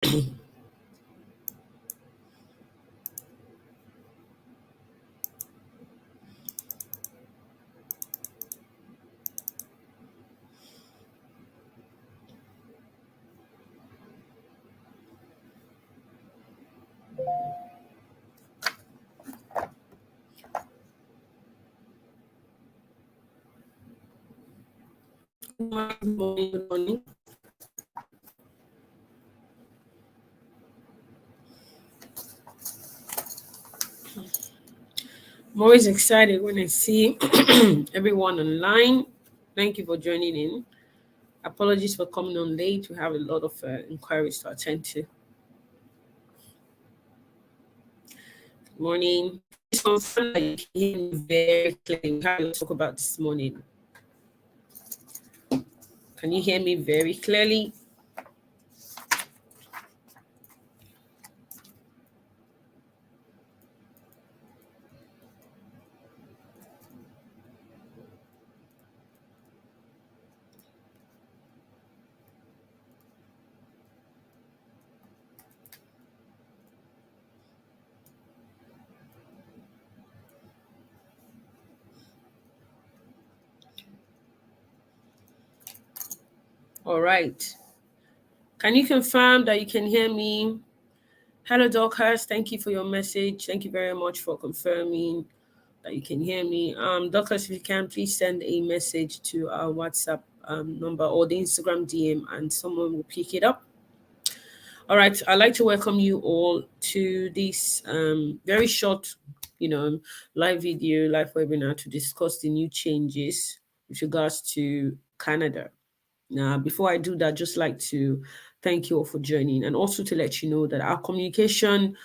Good morning. Good morning. I'm always excited when I see everyone online. Thank you for joining in. Apologies for coming on late. We have a lot of inquiries to attend to. Good morning. Please confirm that you can hear me very clearly. We have a lot to talk about this morning. Can you hear me very clearly? All right. Can you confirm that you can hear me? Hello, Dorcas. Thank you for your message. Thank you very much for confirming that you can hear me. Dorcas, if you can, please send a message to our WhatsApp number or the Instagram DM and someone will pick it up. All right. I'd like to welcome you all to this very short, live video, live webinar to discuss the new changes with regards to Canada. Now, before I do that, just like to thank you all for joining and also to let you know that our communication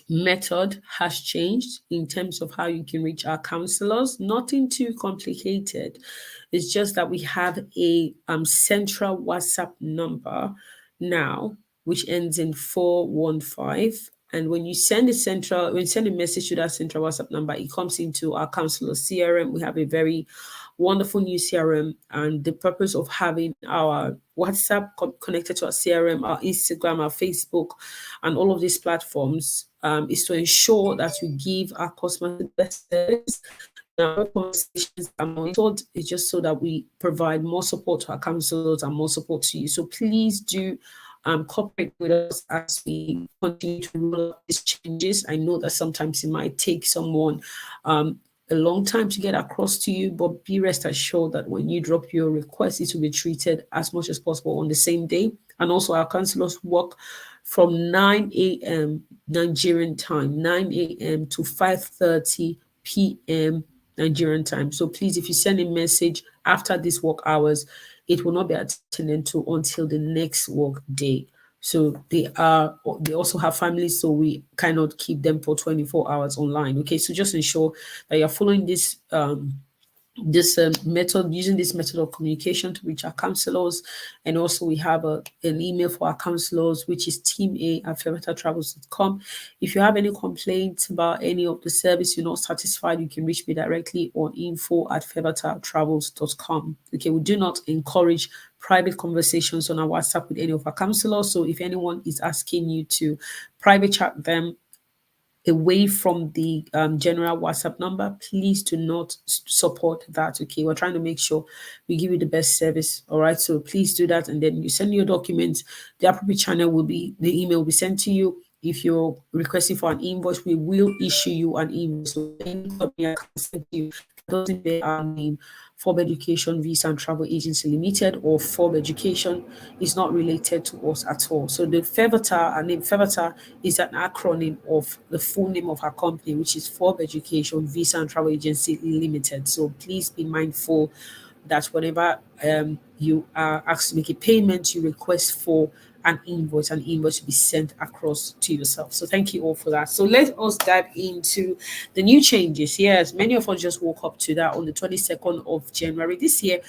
method has changed in terms of how you can reach our counselors. Nothing too complicated. It's just that we have a central WhatsApp number now, which ends in 415. And when you send a message to that central WhatsApp number, it comes into our counselor CRM. We have a very wonderful new CRM, and the purpose of having our WhatsApp connected to our CRM, our Instagram, our Facebook, and all of these platforms is to ensure that we give our customers the best service. Our conversations are monitored. It's just so that we provide more support to our counselors and more support to you. So please do cooperate with us as we continue to roll out these changes. I know that sometimes it might take someone a long time to get across to you, but be rest assured that when you drop your request, it will be treated as much as possible on the same day. And also, our counselors work from 9 a.m. Nigerian time, 9 a.m. to 5:30 p.m. Nigerian time. So please, if you send a message after these work hours, it will not be attended to until the next work day. So they also have families, so we cannot keep them for 24 hours online. Okay, so just ensure that you're following this method, using this method of communication to reach our counselors. And also we have an email for our counselors, which is teama@fevetatravels.com. If you have any complaints about any of the service you're not satisfied, you can reach me directly on info@fevetatravels.com. Okay, we do not encourage private conversations on our WhatsApp with any of our counselors. So if anyone is asking you to private chat them away from the general WhatsApp number, please do not support that. Okay, we're trying to make sure we give you the best service. All right, so please do that, and then you send your documents. The appropriate channel will be the email will be sent to you. If you're requesting for an invoice, we will issue you an invoice. So any company I can send to you doesn't bear our name, FOB Education Visa and Travel Agency Limited, or FOB Education is not related to us at all. So the FEVATA, our name FEVATA, is an acronym of the full name of our company, which is FOB Education Visa and Travel Agency Limited. So please be mindful that whenever you are asked to make a payment, you request for an invoice will be sent across to yourself. So thank you all for that. So let us dive into the new changes. Yes, many of us just woke up to that on the 22nd of January this year.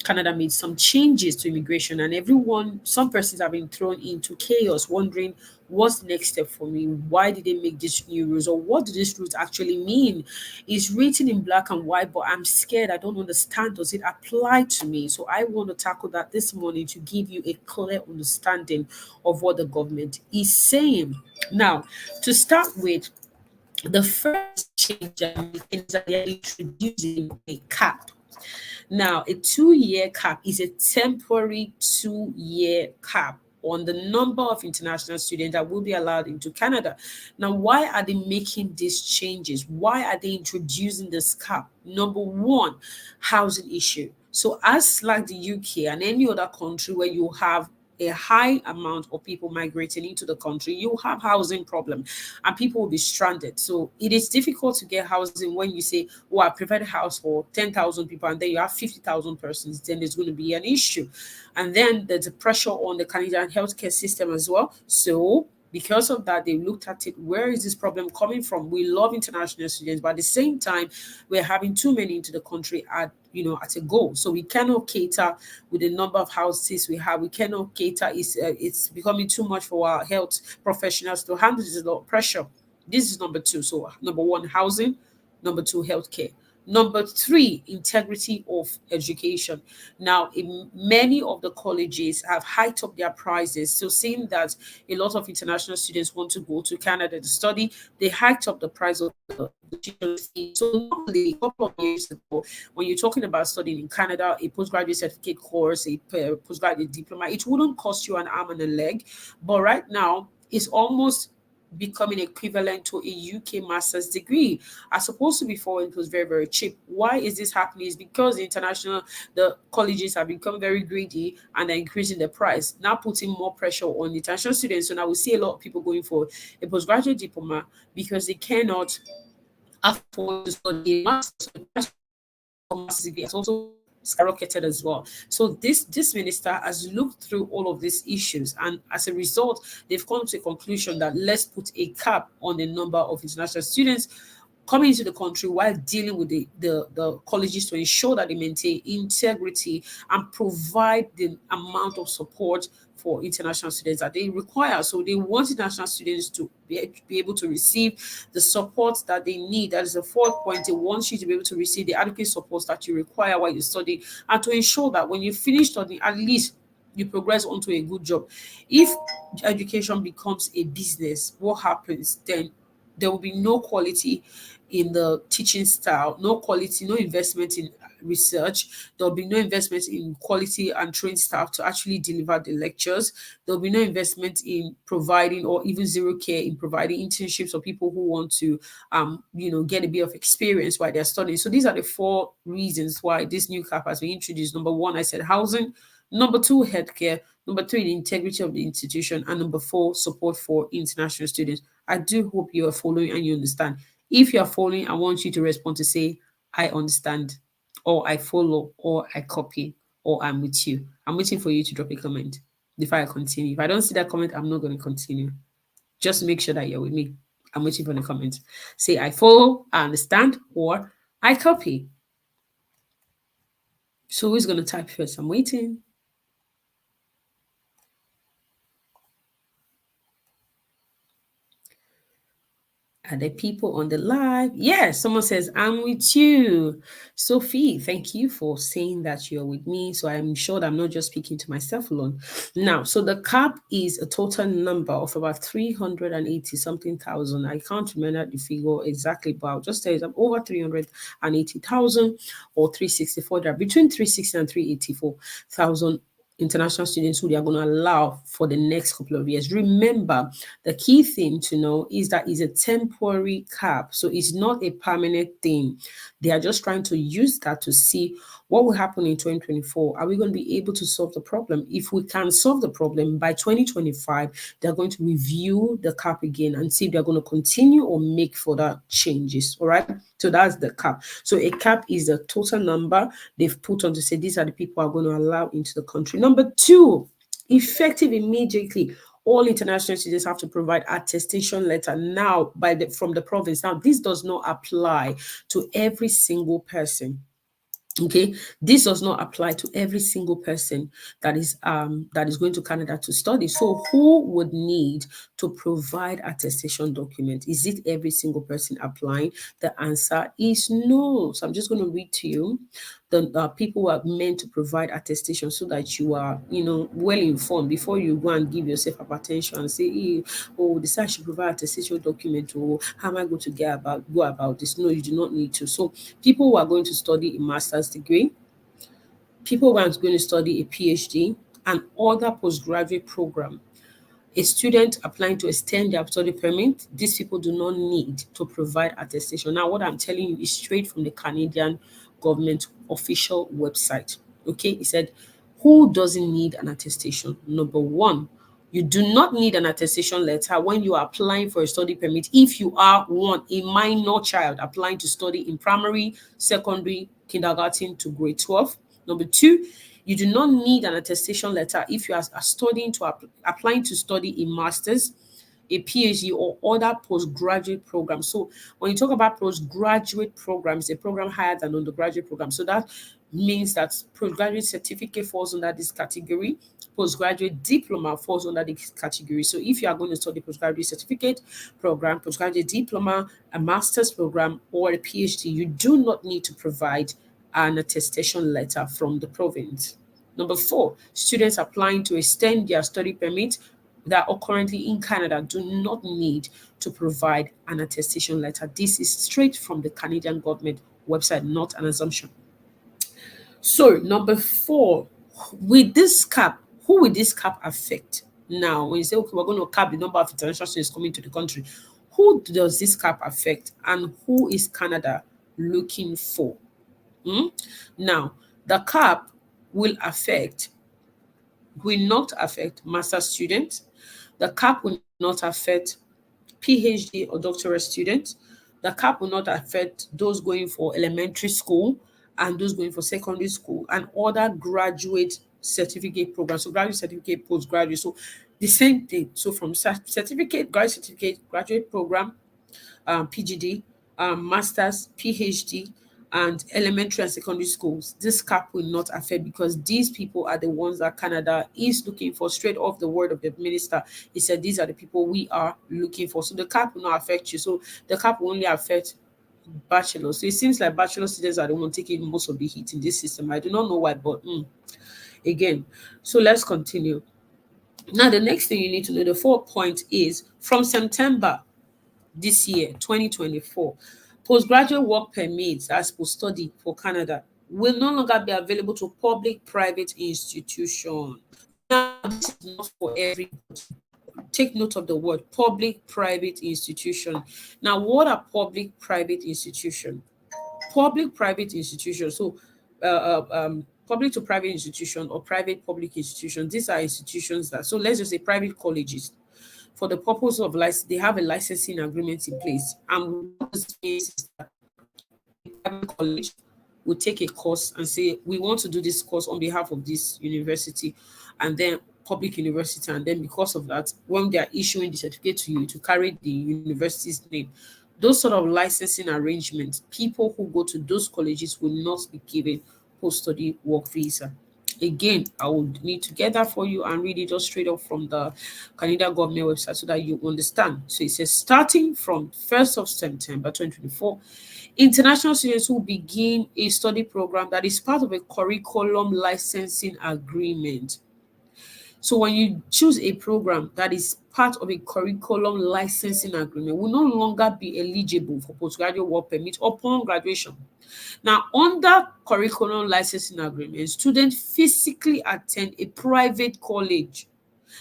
Canada made some changes to immigration, and some persons have been thrown into chaos, wondering what's the next step for me? Why did they make these new rules? Or what do these rules actually mean? It's written in black and white, but I'm scared. I don't understand. Does it apply apply to me. So I want to tackle that this morning to give you a clear understanding of what the government is saying. Now, to start with, the first change is that they are introducing a cap. Now, a 2-year cap is a temporary 2-year cap on the number of international students that will be allowed into Canada. Now, why are they making these changes? Why are they introducing this cap? Number one, housing issue. So, as like the UK and any other country where you have a high amount of people migrating into the country, you have housing problem and people will be stranded. So it is difficult to get housing when you say, oh, I provide a house for 10,000 people and then you have 50,000 persons, then there's going to be an issue. And then there's a pressure on the Canadian healthcare system as well. So because of that, they looked at it. Where is this problem coming from? We love international students, but at the same time, we're having too many into the country at a go. So we cannot cater with the number of houses we have. We cannot cater. It's becoming too much for our health professionals to handle. This a lot of pressure. This is number two. So number one, housing. Number two, healthcare. Number three, integrity of education. Now, in many of the colleges have hiked up their prices. So, seeing that a lot of international students want to go to Canada to study, they hiked up the price of the tuition fee. So, normally, a couple of years ago, when you're talking about studying in Canada, a postgraduate certificate course, a postgraduate diploma, it wouldn't cost you an arm and a leg. But right now, it's almost becoming equivalent to a UK master's degree. As opposed to before, it was very, very cheap. Why is this happening? Is because the colleges have become very greedy and they're increasing the price, now putting more pressure on international students. So now we see a lot of people going for a postgraduate diploma because they cannot afford to study a master's. It's also skyrocketed as well. So this minister has looked through all of these issues, and as a result, they've come to a conclusion that let's put a cap on the number of international students coming into the country while dealing with the colleges to ensure that they maintain integrity and provide the amount of support for international students that they require. So they want international students to be able to receive the support that they need. That is the fourth point. They want you to be able to receive the adequate support that you require while you study, and to ensure that when you finish studying, at least you progress onto a good job. If education becomes a business, what happens then? There will be no quality in the teaching style, no quality, no investment in research. There'll be no investment in quality and trained staff to actually deliver the lectures. There'll be no investment in providing, or even zero care in providing internships for people who want to get a bit of experience while they're studying. So these are the four reasons why this new cap has been introduced. Number one, I said housing. Number two, healthcare. Number three, the integrity of the institution. And number four, support for international students. I do hope you are following and you understand. If you are following, I want you to respond to say, I understand, or I follow, or I copy, or I'm with you. I'm waiting for you to drop a comment before I continue. If I don't see that comment, I'm not going to continue. Just make sure that you're with me. I'm waiting for the comment. Say, I follow, I understand, or I copy. So who's going to type first? I'm waiting. Are there people on the live? Yes, someone says, I'm with you. Sophie, thank you for saying that you're with me. So I'm sure that I'm not just speaking to myself alone. Now, so the cap is a total number of about 380 something thousand. I can't remember the figure exactly, but I'll just tell you I'm over 380,000 or 364. There are between 360 and 384,000 international students who they are going to allow for the next couple of years. Remember, the key thing to know is that it's a temporary cap. So it's not a permanent thing. They are just trying to use that to see what will happen in 2024. Are we going to be able to solve the problem? If we can solve the problem by 2025, they're going to review the cap again and see if they're going to continue or make further changes. All right. So that's the cap. So a cap is the total number they've put on to say these are the people who are going to allow into the country. Number two, effective immediately. All international students have to provide attestation letter now from the province. Now, this does not apply to every single person. Okay, this does not apply to every single person that is going to Canada to study. So who would need to provide attestation document? Is it every single person applying? The answer is no. So I'm just going to read to you the people who are meant to provide attestation so that you are, well informed before you go and give yourself hypertension and say, "Hey, oh, this I should provide attestation document, or how am I going to go about this?" No, you do not need to. So people who are going to study a master's degree, people who are going to study a PhD, and other postgraduate program, a student applying to extend their study permit, these people do not need to provide attestation. Now, what I'm telling you is straight from the Canadian government official website. Okay, it said, who doesn't need an attestation? Number one, you do not need an attestation letter when you are applying for a study permit if you are one, a minor child applying to study in primary, secondary, kindergarten to grade 12. Number two, you do not need an attestation letter if you are studying to applying to study a master's, a PhD, or other postgraduate program. So when you talk about postgraduate programs, a program higher than undergraduate program. So that means that postgraduate certificate falls under this category. Postgraduate diploma falls under this category. So if you are going to study postgraduate certificate program, postgraduate diploma, a master's program, or a PhD, you do not need to provide an attestation letter from the province. Number four, students applying to extend their study permit that are currently in Canada do not need to provide an attestation letter. This is straight from the Canadian government website, not an assumption. So, number four, with this cap, who will this cap affect? Now, when you say, okay, we're going to cap the number of international students coming to the country, who does this cap affect and who is Canada looking for? Now, the cap will not affect master students. The cap will not affect PhD or doctorate students. The cap will not affect those going for elementary school and those going for secondary school and other graduate certificate programs. So graduate certificate, postgraduate. So the same thing. So from certificate, graduate program, PGD, masters, PhD, and elementary and secondary schools, this cap will not affect because these people are the ones that Canada is looking for. Straight off the word of the minister, he said these are the people we are looking for. So the cap will not affect you. So the cap will only affect bachelors. So it seems like bachelor students are the one taking most of the heat in this system. I do not know why, but again, so let's continue. Now, the next thing you need to know, the 4th point is from September this year, 2024, postgraduate work permits as post-study for Canada will no longer be available to public-private institutions. Now, this is not for everybody. Take note of the word public-private institution. Now, what are public-private institutions? Public-private institutions. So, public to private institution or private public institution. These are institutions that, so let's just say private colleges, for the purpose of license, they have a licensing agreement in place. And what this means is that a private college will take a course and say, we want to do this course on behalf of this university, and then public university. And then because of that, when they are issuing the certificate to you to carry the university's name, those sort of licensing arrangements, people who go to those colleges will not be given post-study work visa. Again, I would need to get that for you and read it just straight up from the Canadian government website so that you understand. So it says starting from 1st of September 2024, international students will begin a study program that is part of a curriculum licensing agreement. So when you choose a program that is part of a curriculum licensing agreement, will no longer be eligible for postgraduate work permit upon graduation. Now, under curriculum licensing agreement, students physically attend a private college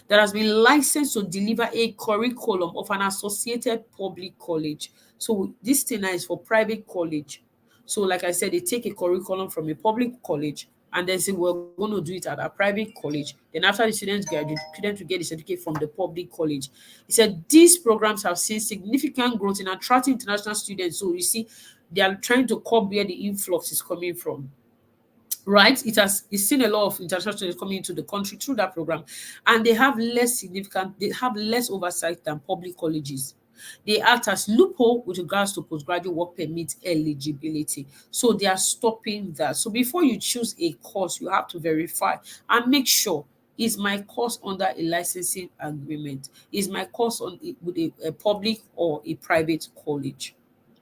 that has been licensed to deliver a curriculum of an associated public college. So this thing now is for private college. So like I said, they take a curriculum from a public college and then say, we're going to do it at a private college. Then after the students graduate, students will get the certificate from the public college. He said these programs have seen significant growth in attracting international students. So you see, they are trying to curb where the influx is coming from. Right, it's seen a lot of international students coming into the country through that program, and they have less oversight than public colleges. They act as loophole with regards to postgraduate work permit eligibility. So they are stopping that. So before you choose a course, you have to verify and make sure, is my course under a licensing agreement? Is my course with a public or a private college?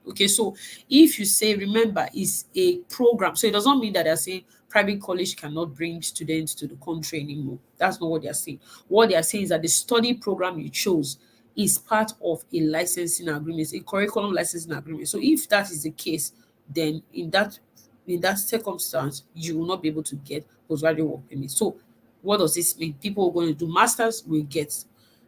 Okay, so if you say, remember, it's a program, so it does not mean that they're saying private college cannot bring students to the country anymore. That's not what they're saying. What they are saying is that the study program you chose is part of a licensing agreement, a curriculum licensing agreement. So if that is the case, then in that circumstance, you will not be able to get postgraduate work permit. So what does this mean? People who are going to do masters will get.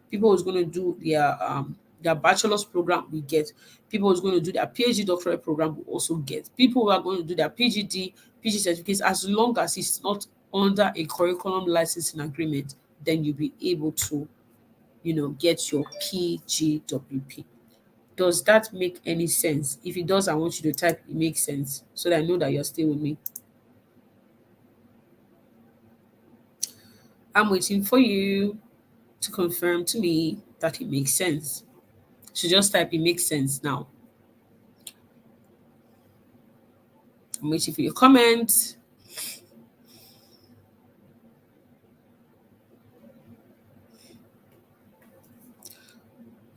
People who's going to do their bachelor's program will get. People who's going to do their PhD doctorate program will also get. People who are going to do their PG certificates, as long as it's not under a curriculum licensing agreement, then you'll be able to, get your PGWP. Does that make any sense? If it does, I want you to type it makes sense so that I know that you're still with me. I'm waiting for you to confirm to me that it makes sense. So just type it makes sense now. I'm waiting for your comment.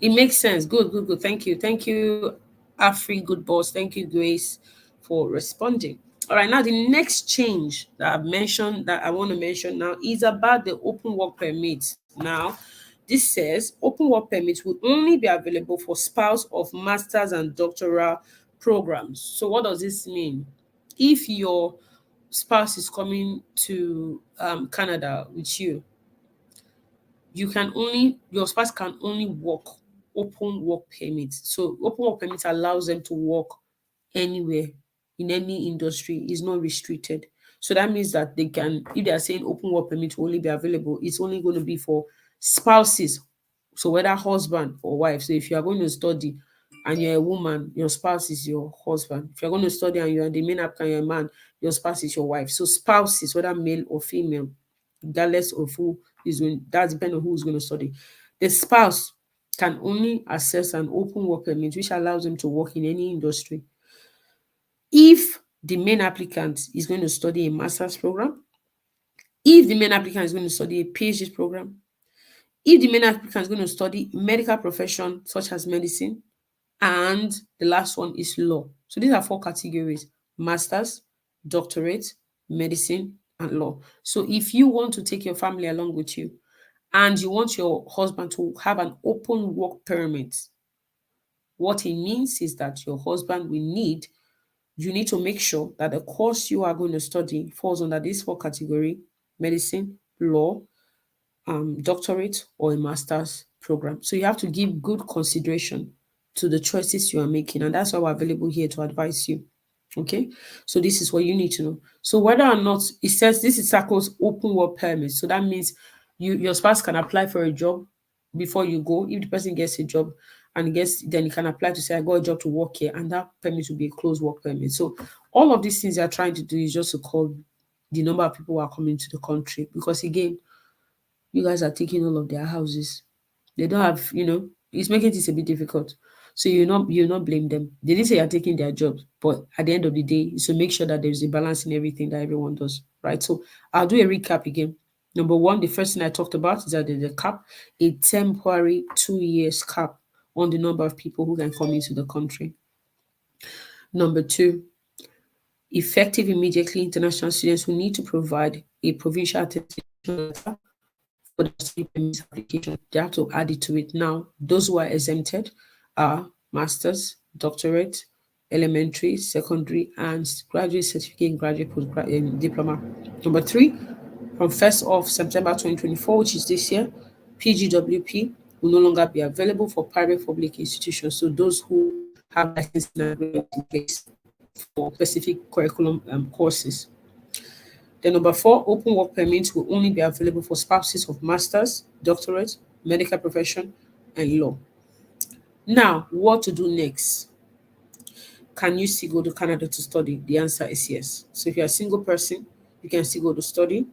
It makes sense. Good, good, good. Thank you. Thank you, Afri, good boss. Thank you, Grace, for responding. All right, now the next change that I've mentioned that I want to mention now is about the open work permit. Now, this says open work permits will only be available for spouse of master's and doctoral programs. So, what does this mean? If your spouse is coming to Canada with you, your spouse can only work open work permit. So open work permit allows them to work anywhere in any industry, is not restricted. So that means that they can, if they are saying open work permit will only be available, it's only going to be for spouses. So whether husband or wife. So if you are going to study and you're a woman, your spouse is your husband. If you're going to study and you're the main applicant, you're a man, your spouse is your wife. So spouses, whether male or female, regardless of who is going, that depends on who is going to study. The spouse can only access an open work permit, which allows them to work in any industry. If the main applicant is going to study a master's program, if the main applicant is going to study a PhD program, if the main applicant is going to study medical profession such as medicine, and the last one is law. So these are 4 categories: masters, doctorate, medicine, and law. So if you want to take your family along with you and you want your husband to have an open work permit, what it means is that your husband will need, you need to make sure that the course you are going to study falls under this 4 category: medicine, law, doctorate, or a master's program. So you have to give good consideration to the choices you are making, and that's why we're available here to advise you. Okay, so this is what you need to know. So whether or not it says this is circles open work permit, so that means your spouse can apply for a job before you go. If the person gets a job and gets, then you can apply to say I got a job to work here, and that permit will be a closed work permit. So all of these things they are trying to do is just to call the number of people who are coming to the country, because again, you guys are taking all of their houses. They don't have, it's making this a bit difficult. So you not blame them. They didn't say you're taking their jobs, but at the end of the day, so make sure that there's a balance in everything that everyone does, right? So I'll do a recap again. Number one, the first thing I talked about is that there's a cap, a temporary 2 years cap on the number of people who can come into the country. Number two, effective immediately, international students will need to provide a provincial attestation letter for the study permit application. They have to add it to it. Now, those who are exempted are masters, doctorate, elementary, secondary, and graduate certificate and graduate postgraduate diploma. Number three, from 1st of September 2024, which is this year, PGWP will no longer be available for private public institutions. So those who have licensing agreement in place for specific curriculum courses. Then number four, open work permits will only be available for spouses of masters, doctorate, medical profession, and law. Now, what to do next? Can you still go to Canada to study? The answer is yes. So if you're a single person, you can still go to study.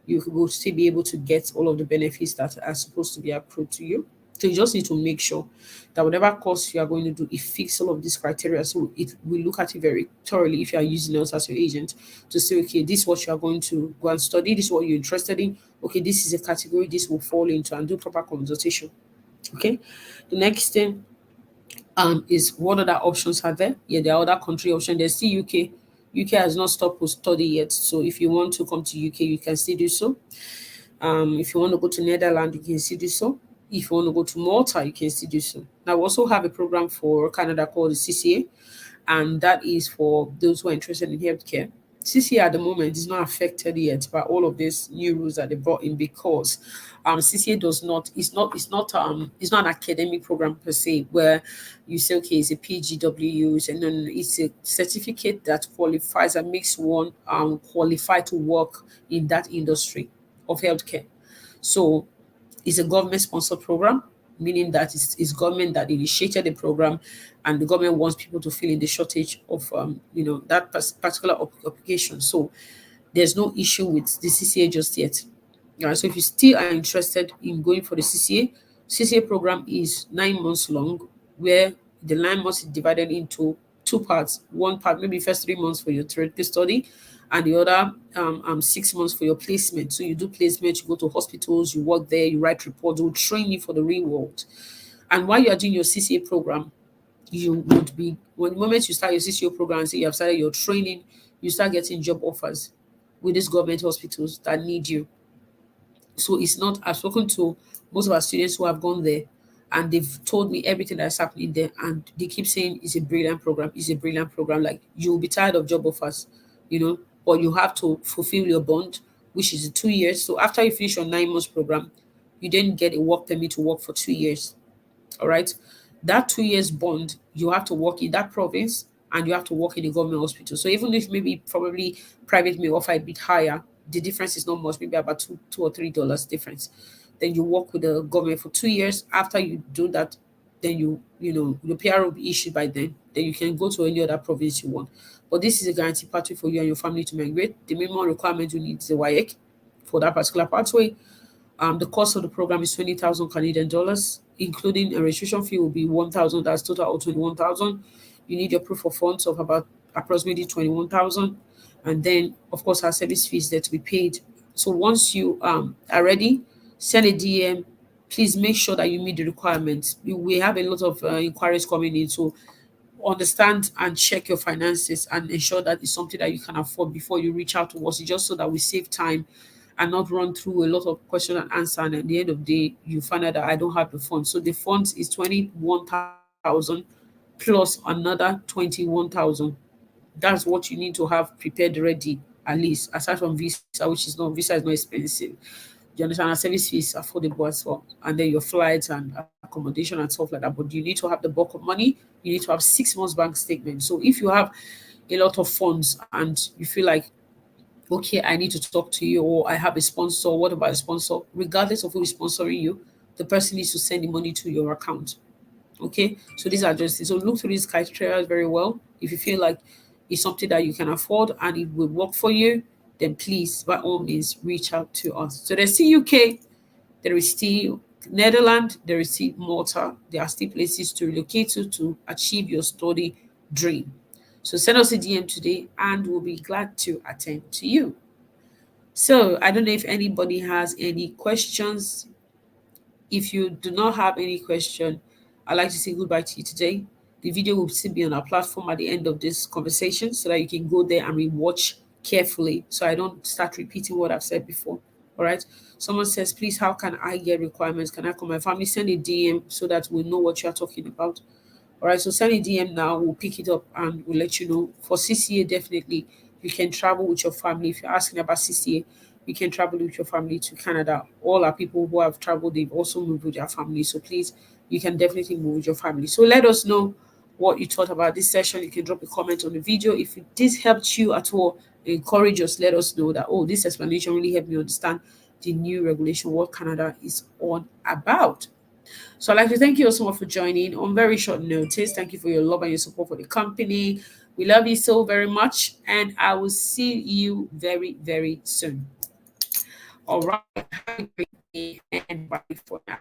You will still be able to get all of the benefits that are supposed to be accrued to you. So you just need to make sure that whatever course you are going to do, it fits all of these criteria. So it will look at it very thoroughly if you are using us as your agent to say, okay, this is what you are going to go and study, this is what you're interested in. Okay, this is a category this will fall into, and do proper consultation. Okay. The next thing Is what other options are there? Yeah, there are other country options. There's still UK. UK has not stopped post study yet. So if you want to come to UK, you can still do so. If you want to go to Netherlands, you can still do so. If you want to go to Malta, you can still do so. Now, we also have a program for Canada called the CCA, and that is for those who are interested in healthcare. CCA at the moment is not affected yet by all of these new rules that they brought in because CCA does not it's not an academic program per se where you say okay it's a PGW and then it's a certificate that qualifies and makes one qualified to work in that industry of healthcare. So it's a government sponsored program, meaning that it's government that initiated the program, and the government wants people to fill in the shortage of that particular application. So there's no issue with the CCA just yet. Yeah, so if you still are interested in going for the CCA program is 9 months long, where the 9 months is divided into two parts. One part, maybe first 3 months for your theoretical study, and the other 6 months for your placement. So you do placement, you go to hospitals, you work there, you write reports, they will train you for the real world. And while you are doing your CCA program, you would be when the moment you start your CCO program and say you have started your training, you start getting job offers with these government hospitals that need you. So it's not, I've spoken to most of our students who have gone there and they've told me everything that's happening there. And they keep saying it's a brilliant program. It's a brilliant program. Like you'll be tired of job offers, but you have to fulfill your bond, which is 2 years. So after you finish your 9 months program, you then get a work permit to work for 2 years. All right. That 2 years bond, you have to work in that province and you have to work in a government hospital. So even if maybe probably private may offer a bit higher, the difference is not much, maybe about two or $3 difference. Then you work with the government for 2 years. After you do that, then your PR will be issued by then. Then you can go to any other province you want. But this is a guarantee pathway for you and your family to migrate. The minimum requirement you need is a WAEC for that particular pathway. The cost of the program is 20,000 Canadian dollars, including a registration fee will be 1,000. That's total of 21,000. You need your proof of funds of about approximately 21,000, and then of course our service fees there to be paid. So once you are ready, send a DM. Please make sure that you meet the requirements. We have a lot of inquiries coming in, so understand and check your finances and ensure that it's something that you can afford before you reach out to us, just so that we save time and not run through a lot of question and answer. And at the end of the day, you find out that I don't have the funds. So the funds is 21,000 plus another 21,000. That's what you need to have prepared ready, at least aside from visa, which is not visa is not expensive. You understand? Our service fee is affordable as well. And then your flights and accommodation and stuff like that. But you need to have the bulk of money. You need to have 6 months bank statement. So if you have a lot of funds and you feel like, okay, I need to talk to you, or I have a sponsor, what about a sponsor? Regardless of who is sponsoring you, the person needs to send the money to your account. Okay, so these are just so look through these criteria very well. If you feel like it's something that you can afford and it will work for you, then please by all means reach out to us. So there's still UK, there is still Netherlands, there is still Malta. There are still places to relocate to achieve your study dream. So send us a DM today and we'll be glad to attend to you. So I don't know if anybody has any questions. If you do not have any question, I'd like to say goodbye to you today. The video will still be on our platform at the end of this conversation so that you can go there and rewatch carefully so I don't start repeating what I've said before. All right. Someone says, please, how can I get requirements? Can I call my family? Send a DM so that we know what you're talking about. All right. So send a DM now. We'll pick it up and we'll let you know. For CCA, definitely, you can travel with your family. If you're asking about CCA, you can travel with your family to Canada. All our people who have traveled, they've also moved with their family. So please, you can definitely move with your family. So let us know what you thought about this session. You can drop a comment on the video. If this helped you at all, encourage us. Let us know that, oh, this explanation really helped me understand the new regulation, what Canada is all about. So I'd like to thank you all so much for joining on very short notice. Thank you for your love and your support for the company. We love you so very much, and I will see you very, very soon. All right. Have a great day and bye for now.